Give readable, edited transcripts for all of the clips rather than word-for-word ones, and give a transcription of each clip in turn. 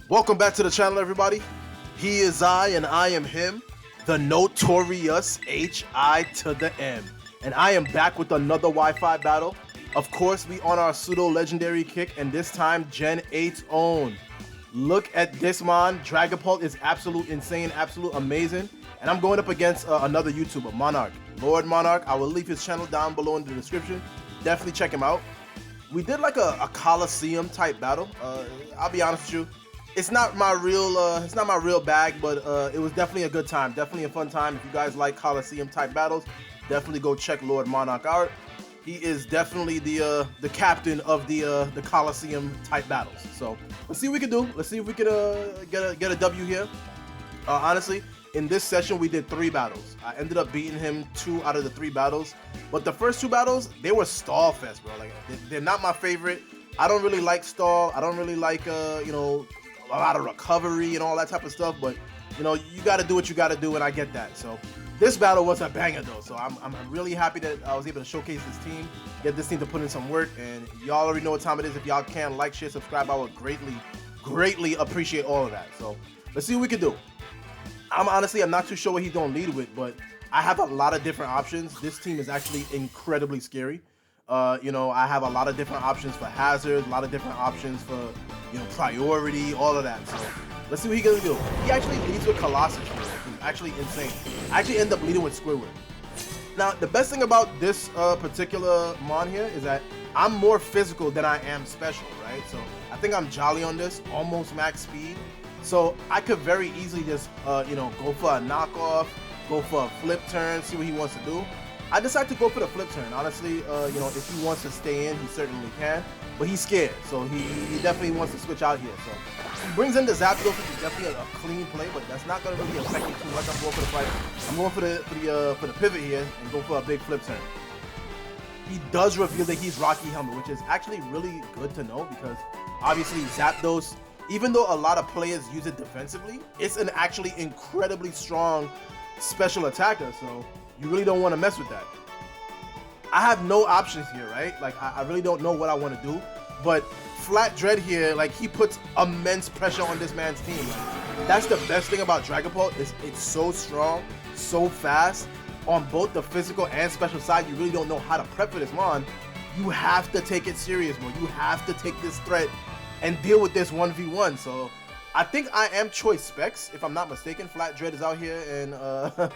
Welcome back to the channel, everybody. He is I and I am him, the notorious H.I. to the M. And I am back with another Wi-Fi battle. Of course, we on our pseudo legendary kick, and this time Gen 8's own. Look at this man. Dragapult is absolute insane, absolute amazing. And I'm going up against another YouTuber, Monarch. Lord Monarch. I will leave his channel down below in the description. Definitely check him out. We did like a Coliseum type battle. I'll be honest with you. It's not my real bag, but it was definitely a good time, definitely a fun time. If you guys like Coliseum type battles, definitely go check Lord Monarch out. He is definitely the captain of the Coliseum type battles. So let's see what we can do. Let's see if we can get a W here. Honestly, in this session we did 3 battles. I ended up beating him 2 out of the 3 battles, but the first 2 battles, they were stall fest, bro. Like they're not my favorite. I don't really like stall. I don't really like you know, a lot of recovery and all that type of stuff, but you know, you got to do what you got to do, and I get that. So this battle was a banger though, so I'm really happy that I was able to showcase this team, get this team to put in some work, and y'all already know what time it is. If y'all can like, share, subscribe, I would greatly appreciate all of that. So let's see what we can do. I'm not too sure what he's gonna lead with, but I have a lot of different options. This team is actually incredibly scary. You know, I have a lot of different options for hazards, a lot of different options for, you know, priority, all of that. So let's see what he's gonna do. He actually leads with Colossus, which is actually insane. I actually end up leading with Squidward. Now, the best thing about this particular mon here is that I'm more physical than I am special, right? So I think I'm jolly on this, almost max speed. So I could very easily just, you know, go for a knockoff, go for a flip turn, see what he wants to do. I decided to go for the flip turn. Honestly, you know, if he wants to stay in, he certainly can. But he's scared, so he definitely wants to switch out here. So he brings in the Zapdos, which is definitely a clean play, but that's not going to really affect me too much. I'm going for the fight. I'm going for the pivot here and go for a big flip turn. He does reveal that he's Rocky Helmet, which is actually really good to know, because obviously Zapdos, even though a lot of players use it defensively, it's an actually incredibly strong special attacker. So you really don't want to mess with that. I have no options here, right? Like, I really don't know what I want to do. But Flat Dread here, like, he puts immense pressure on this man's team. Like, that's the best thing about Dragapult, is it's so strong, so fast. On both the physical and special side, you really don't know how to prep for this mon. You have to take it serious, bro. You have to take this threat and deal with this 1v1. So I think I am choice specs, if I'm not mistaken. Flat Dread is out here, and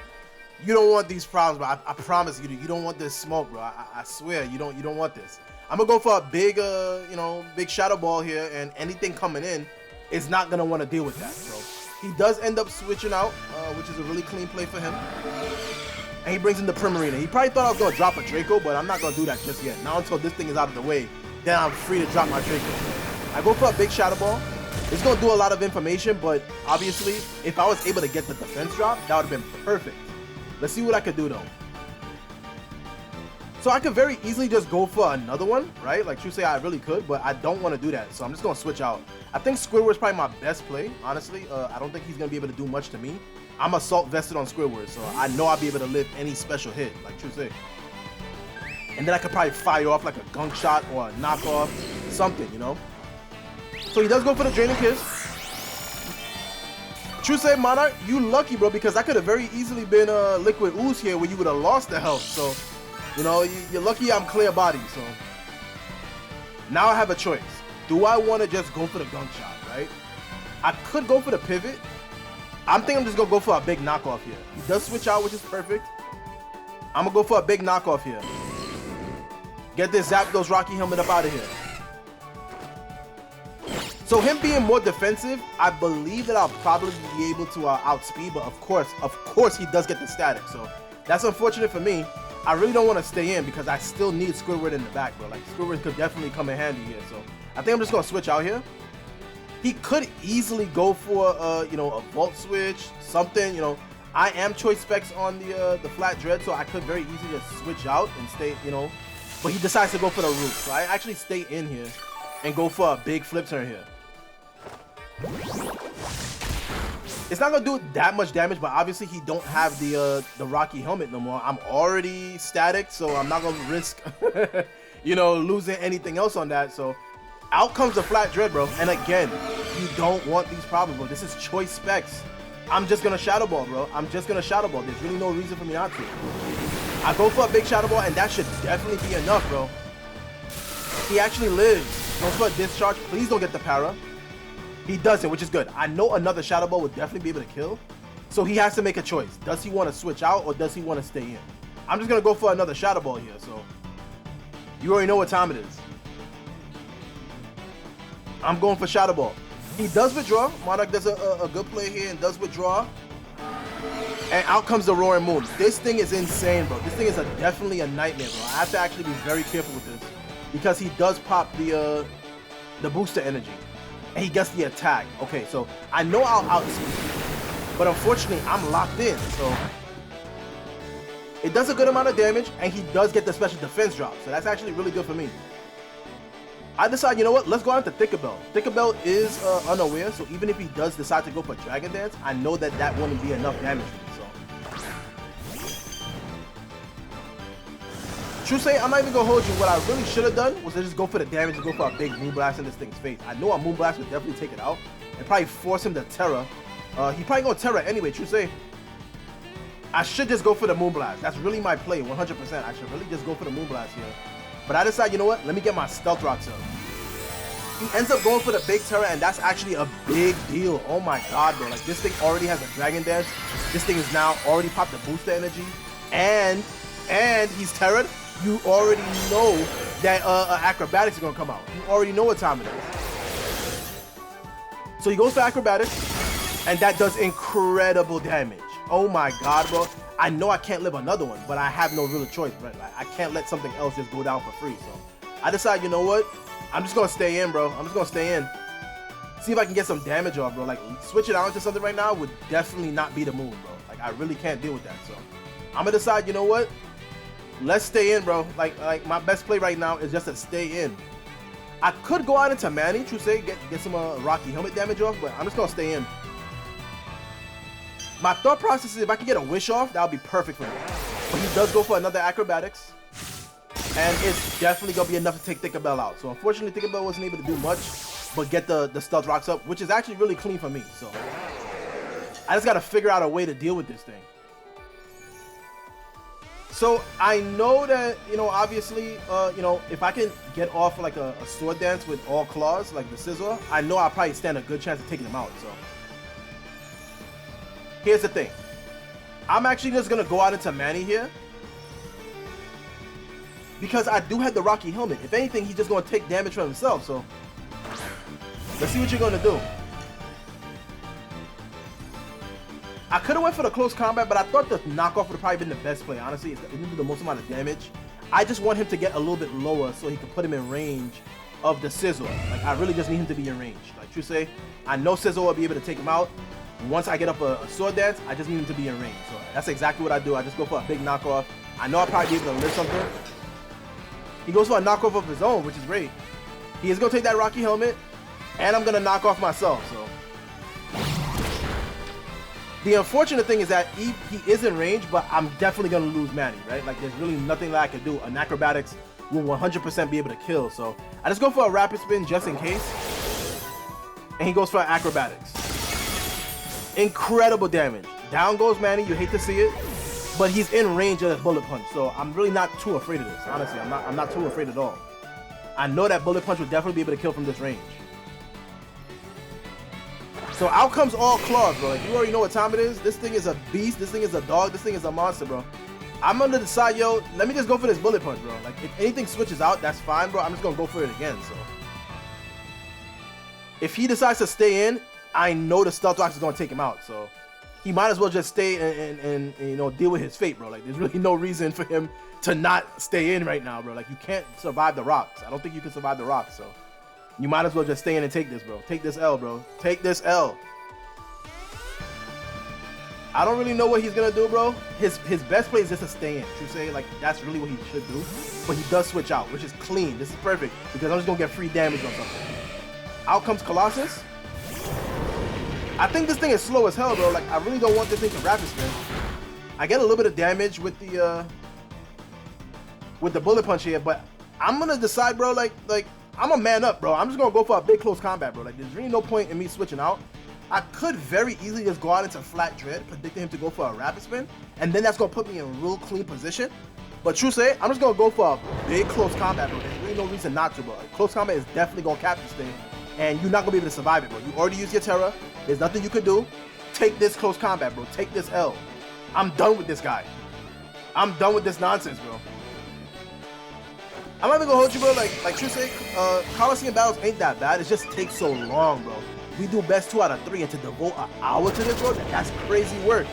you don't want these problems, bro. I promise you, you don't want this smoke, bro. I swear, you don't want this. I'm gonna go for a big, you know, big shadow ball here, and anything coming in is not gonna want to deal with that. So he does end up switching out, which is a really clean play for him. And he brings in the Primarina. He probably thought I was gonna drop a Draco, but I'm not gonna do that just yet. Not until this thing is out of the way, then I'm free to drop my Draco. I go for a big shadow ball. It's gonna do a lot of information, but obviously, if I was able to get the defense drop, that would have been perfect. Let's see what I could do though. So I could very easily just go for another one, right? Like, you say I really could, but I don't want to do that. So I'm just going to switch out. I think Squidward is probably my best play, honestly. I don't think he's going to be able to do much to me. I'm assault vested on Squidward, so I know I'll be able to live any special hit, like you say. And then I could probably fire off like a gunk shot or a knockoff, something, you know? So he does go for the Draining Kiss. True say, Monarch, you lucky, bro, because I could have very easily been Liquid Ooze here where you would have lost the health. So, you know, you're lucky I'm clear body. So now I have a choice. Do I want to just go for the gunk shot, right? I could go for the pivot. I'm thinking I'm just going to go for a big knockoff here. He does switch out, which is perfect. I'm going to go for a big knockoff here. Get this Zapdos Rocky Helmet up out of here. So him being more defensive, I believe that I'll probably be able to outspeed, but of course he does get the static. So that's unfortunate for me. I really don't want to stay in because I still need Squidward in the back, bro. Like, Squidward could definitely come in handy here. So I think I'm just going to switch out here. He could easily go for, you know, a Volt Switch, something, you know. I am choice specs on the Flat Dread, so I could very easily just switch out and stay, you know. But he decides to go for the root. So I actually stay in here and go for a big flip turn here. It's not gonna do that much damage, but obviously he don't have the Rocky Helmet no more. I'm already static, so I'm not gonna risk you know, losing anything else on that. So out comes the Flat Dread, bro. And again, You don't want these problems, bro. This is choice specs. I'm just gonna Shadow Ball, bro. I'm just gonna Shadow Ball. There's really no reason for me not to. I go for a big Shadow Ball, and that should definitely be enough, bro. He actually lives. Goes for a discharge. Please don't get the para. He doesn't, which is good. I know another Shadow Ball would definitely be able to kill. So he has to make a choice. Does he want to switch out or does he want to stay in? I'm just gonna go for another Shadow Ball here, so you already know what time it is. I'm going for Shadow Ball. He does withdraw. Monarch does a good play here and does withdraw. And out comes the Roaring Moon. This thing is insane, bro. This thing is definitely a nightmare, bro. I have to actually be very careful with this because he does pop the booster energy and he gets the attack. Okay, so I know I'll outspeed, but unfortunately I'm locked in. So it does a good amount of damage and he does get the special defense drop. So that's actually really good for me. I decide, you know what, let's go on to Tinkerbell. Tinkerbell is unaware, so even if he does decide to go for Dragon Dance, I know that that wouldn't be enough damage for me, so. True say, I'm not even gonna hold you. What I really should have done was to just go for the damage and go for a big Moonblast in this thing's face. I know a Moonblast would definitely take it out and probably force him to Terra. He probably gonna Terra anyway, true say. I should just go for the Moonblast. That's really my play, 100%. I should really just go for the Moonblast here. But I decide, you know what? Let me get my Stealth Rocks up. He ends up going for the big Terra, and that's actually a big deal. Oh my god, bro. Like, this thing already has a Dragon Dance. This thing is now already popped the booster energy. And he's Terra'd. You already know that Acrobatics is going to come out. You already know what time it is. So he goes for Acrobatics, and that does incredible damage. Oh my god, bro. I know I can't live another one, but I have no real choice, bro. Like, I can't let something else just go down for free. So I decide, you know what? I'm just gonna stay in, bro. I'm just gonna stay in. See if I can get some damage off, bro. Like, switching out into something right now would definitely not be the move, bro. Like, I really can't deal with that. So I'm gonna decide, you know what? Let's stay in, bro. Like my best play right now is just to stay in. I could go out into Manny, true say, get some Rocky Helmet damage off, but I'm just gonna stay in. My thought process is if I can get a Wish off, that would be perfect for me. But he does go for another Acrobatics. And it's definitely going to be enough to take Tinkerbell out. So unfortunately, Tinkerbell wasn't able to do much, but get the Stealth Rocks up, which is actually really clean for me. So I just got to figure out a way to deal with this thing. So I know that, you know, obviously, you know, if I can get off like a Sword Dance with all claws, like the Scizor, I know I'll probably stand a good chance of taking him out. So here's the thing. I'm actually just going to go out into Manny here. Because I do have the Rocky Helmet. If anything, he's just going to take damage from himself. So let's see what you're going to do. I could have went for the close combat, but I thought the knockoff would have probably been the best play. Honestly, it didn't do the most amount of damage. I just want him to get a little bit lower so he can put him in range of the Scizor. Like, I really just need him to be in range. Like true say, I know Scizor will be able to take him out. Once I get up a Sword Dance, I just need him to be in range. So that's exactly what I do. I just go for a big knockoff. I know I'll probably be able to live something. He goes for a knockoff of his own, which is great. He is going to take that Rocky Helmet, and I'm going to knock off myself. So the unfortunate thing is that he is in range, but I'm definitely going to lose Manny, right? Like, there's really nothing that I can do. An Acrobatics will 100% be able to kill. So I just go for a Rapid Spin just in case, and he goes for an Acrobatics. Incredible damage. Down goes Manny. You hate to see it, but he's in range of the Bullet Punch, so I'm really not too afraid of this. Honestly, I'm not too afraid at all. I know that Bullet Punch would definitely be able to kill from this range. So out comes all claws, bro. Like, you already know what time it is. This thing is a beast. This thing is a dog. This thing is a monster, bro. I'm gonna decide, yo, let me just go for this Bullet Punch, bro. Like, if anything switches out, that's fine, bro. I'm just gonna go for it again. So if he decides to stay in, I know the Stealth Rocks is gonna take him out. So he might as well just stay and you know, deal with his fate, bro. Like, there's really no reason for him to not stay in right now, bro. Like, you can't survive the rocks. I don't think you can survive the rocks, so you might as well just stay in and take this, bro. Take this L, bro. Take this L. I don't really know what he's gonna do, bro. His best play is just to stay in. True say, like, that's really what he should do. But he does switch out, which is clean. This is perfect because I'm just gonna get free damage on something. Out comes Colossus. I think this thing is slow as hell, bro. Like, I really don't want this thing to Rapid Spin. I get a little bit of damage with the Bullet Punch here, but I'm gonna decide, bro. Like I'm a man up, bro. I'm just gonna go for a big close combat, bro. Like, there's really no point in me switching out. I could very easily just go out into Flat Dread, predicting him to go for a Rapid Spin, and then that's gonna put me in a real clean position. But true say, I'm just gonna go for a big close combat, bro. There's really no reason not to, bro. Like, close combat is definitely gonna cap this thing, and you're not gonna be able to survive it, bro. You already used your Terra. There's nothing you could do. Take this close combat, bro. Take this L. I'm done with this guy. I'm done with this nonsense, bro. I'm not even gonna hold you, bro. Like true say, Coliseum battles ain't that bad. It just takes so long, bro. We do best 2 out of 3, and to devote an hour to this, bro, that's crazy work.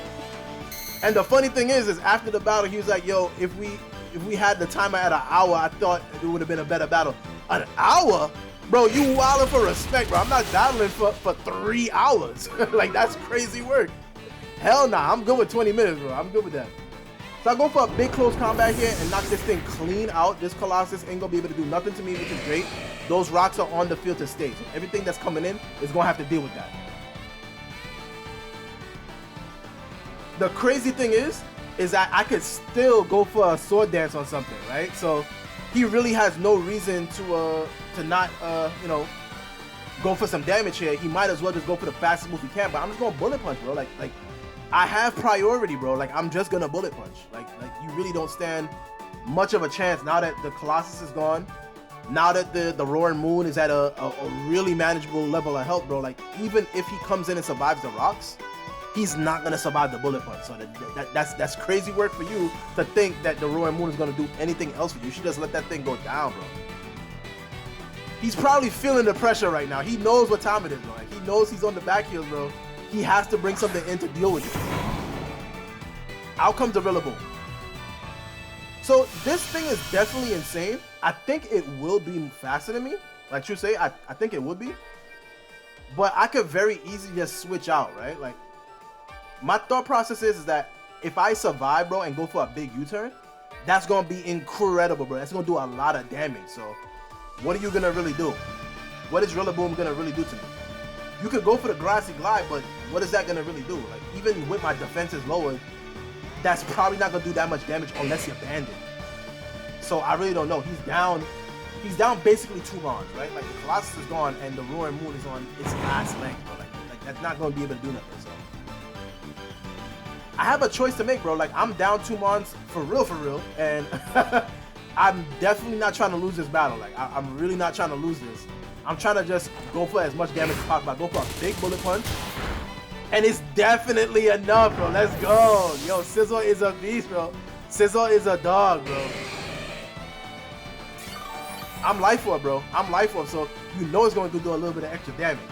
And the funny thing is after the battle, he was like, yo, if we had the timer at an hour, I thought it would have been a better battle. An hour? Bro, you wildin' for respect, bro. I'm not battling for 3 hours. Like, that's crazy work. Hell nah, I'm good with 20 minutes, bro. I'm good with that. So I go for a big close combat here and knock this thing clean out. This Colossus ain't gonna be able to do nothing to me, which is great. Those rocks are on the field to stay. So everything that's coming in is gonna have to deal with that. The crazy thing is that I could still go for a sword dance on something, right? So he really has no reason to not you know, go for some damage here. He might as well just go for the fastest move he can. But I'm just gonna bullet punch, bro. Like I have priority, bro. Like, I'm just gonna bullet punch. Like you really don't stand much of a chance now that the Colossus is gone. Now that the Roaring Moon is at a really manageable level of health, bro. Like, even if he comes in and survives the rocks, he's not gonna survive the bullet punch. So that's crazy work for you to think that the Roaring Moon is gonna do anything else for you. You should just let that thing go down, bro. He's probably feeling the pressure right now. He knows what time it is, bro. Like, he knows he's on the back heels, bro. He has to bring something in to deal with it. Out comes the Rillaboom. So this thing is definitely insane. I think it will be faster than me. Like you say, I think it would be. But I could very easily just switch out, right? Like, my thought process is that if I survive, bro, and go for a big U-turn, that's going to be incredible, bro. That's going to do a lot of damage. So what are you going to really do? What is Rillaboom going to really do to me? You could go for the Grassy Glide, but what is that going to really do? Like, even with my defenses lowered, that's probably not going to do that much damage unless you're banded. So I really don't know. He's down basically 2 rounds, right? Like, the Colossus is gone and the Roaring Moon is on its last leg, bro. Like that's not going to be able to do nothing, so. I have a choice to make, bro. Like, I'm down 2 months for real, and I'm definitely not trying to lose this battle. Like, I'm really not trying to lose this. I'm trying to just go for as much damage as possible. I go for a big bullet punch, and it's definitely enough, bro. Let's go. Yo, Scizor is a beast, bro. Scizor is a dog, bro. I'm Life Orb, bro. I'm Life Orb, so you know it's going to do a little bit of extra damage.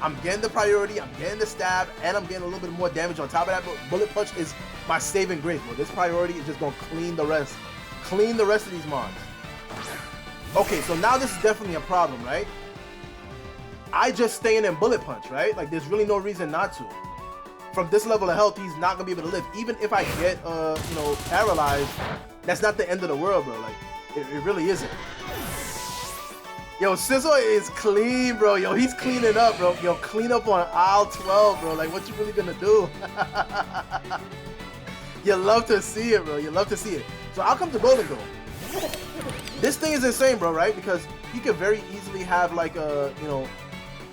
I'm getting the priority, I'm getting the stab, and I'm getting a little bit more damage on top of that. But bullet punch is my saving grace, bro. This priority is just going to clean the rest. Clean the rest of these mons. Okay, so now this is definitely a problem, right? I just staying in bullet punch, right? Like, there's really no reason not to. From this level of health, he's not going to be able to live. Even if I get, you know, paralyzed, that's not the end of the world, bro. Like, it really isn't. Yo, Scizor is clean, bro. Yo, he's cleaning up, bro. Yo, clean up on aisle 12, bro. Like, what you really gonna do? You love to see it, bro. You love to see it. So I'll come to Golden Goal. This thing is insane, bro, right? Because he could very easily have, like, a, you know,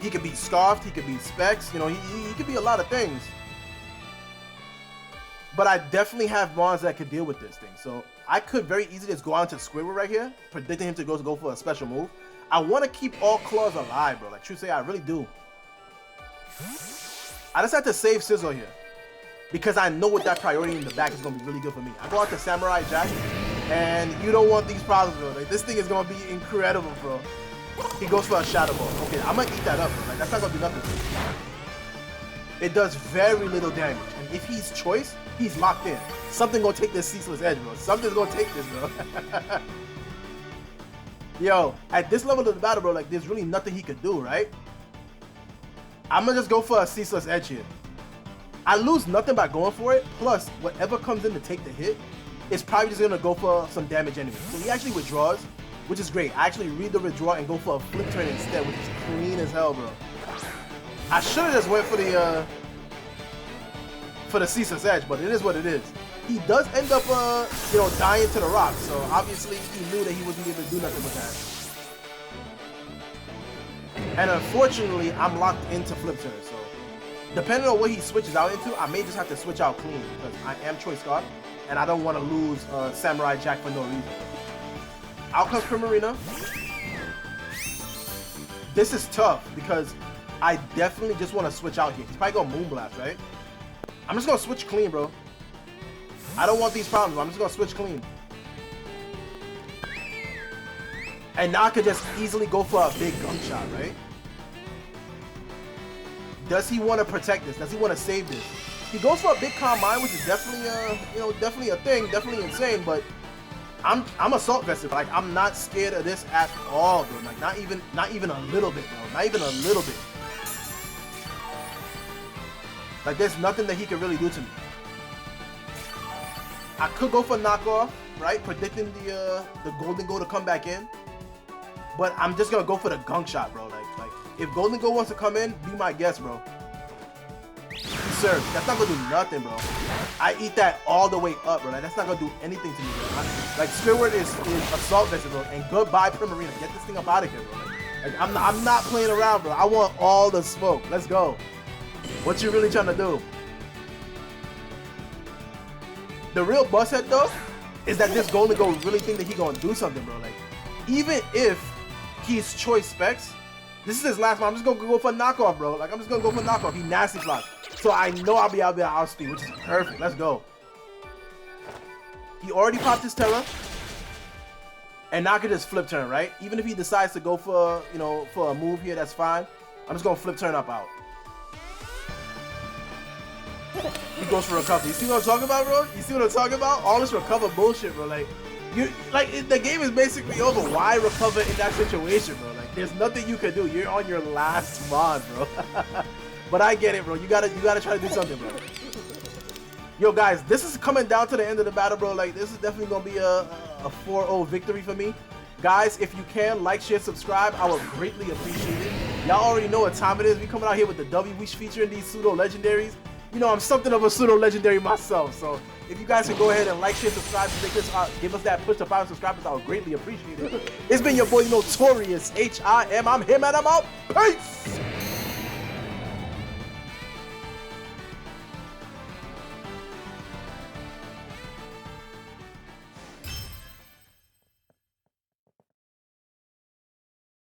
he could be Scarfed, he could be Specs, you know, he could be a lot of things. But I definitely have mons that could deal with this thing. So I could very easily just go out to Squidward right here, predicting him to go for a special move. I want to keep all claws alive, bro. Like, true say, I really do. I just have to save Scizor here, because I know what that priority in the back is going to be really good for me. I go out to Samurai Jack, and you don't want these problems, bro. Like, this thing is going to be incredible, bro. He goes for a Shadow Ball. Okay, I'm going to eat that up, bro. Like, that's not going to do nothing to me. It does very little damage, and if he's choice, he's locked in. Something going to take this Ceaseless Edge, bro. Something's going to take this, bro. Yo, at this level of the battle, bro, like, there's really nothing he could do, right? I'm gonna just go for a Ceaseless Edge here. I lose nothing by going for it, plus whatever comes in to take the hit is probably just gonna go for some damage anyway. So he actually withdraws, which is great. I actually read the withdraw and go for a Flip Turn instead, which is clean as hell, bro. I should have just went for the Ceaseless Edge, but it is what it is. He does end up, you know, dying to the rock, so obviously he knew that he wasn't able to do nothing with And unfortunately, I'm locked into flip turn. So depending on what he switches out into, I may just have to switch out clean because I am Choice Scarf, and I don't want to lose Samurai Jack for no reason. Out comes Primarina. This is tough because I definitely just want to switch out here. He's probably going Moonblast, right? I'm just going to switch clean, bro. I don't want these problems, bro. I'm just going to switch clean. And now I could just easily go for a big gunk shot, right? Does he want to protect this? Does he want to save this? He goes for a big Calm Mind, which is definitely definitely a thing, definitely insane, but I'm assault vested. Like, I'm not scared of this at all, bro. Like, not even a little bit, bro. Not even a little bit. Like, there's nothing that he can really do to me. I could go for knockoff, right? Predicting the Golden Goal to come back in. But I'm just gonna go for the gunk shot, bro. Like if Golden Goal wants to come in, be my guest, bro. He serves. That's not gonna do nothing, bro. I eat that all the way up, bro. Like, that's not gonna do anything to me, bro. Like, Spirit Word is assault vested, bro. And goodbye, Primarina. Get this thing up out of here, bro. Like I'm not playing around, bro. I want all the smoke. Let's go. What you really trying to do? The real busthead, though, is that this Golden Goal really think that he gonna do something, bro. Like, even if he's Choice Specs, this is his last one. I'm just gonna go for knockoff, bro. Like, I'm just gonna go for knockoff. He nasty blocks. So I know I'll be out there outspeed, which is perfect. Let's go. He already popped his Terra. And now I can just flip turn, right? Even if he decides to go for, for a move here, that's fine. I'm just gonna flip turn up out. He goes for recovery. You see what I'm talking about, bro? You see what I'm talking about? All this recover bullshit, bro. Like, the game is basically over. Why recover in that situation, bro? Like, there's nothing you can do. You're on your last mod, bro. But I get it, bro. You gotta try to do something, bro. Yo, guys, this is coming down to the end of the battle, bro. Like, this is definitely gonna be a 4-0 victory for me. Guys, if you can, like, share, subscribe. I would greatly appreciate it. Y'all already know what time it is. We coming out here with the W Wish featuring these pseudo legendaries. You know, I'm something of a pseudo legendary myself, so if you guys can go ahead and like, share, subscribe, and make this, give us that push to 5 subscribers, I would greatly appreciate it. It's been your boy Notorious H.I.M. I'm him and I'm out. Peace!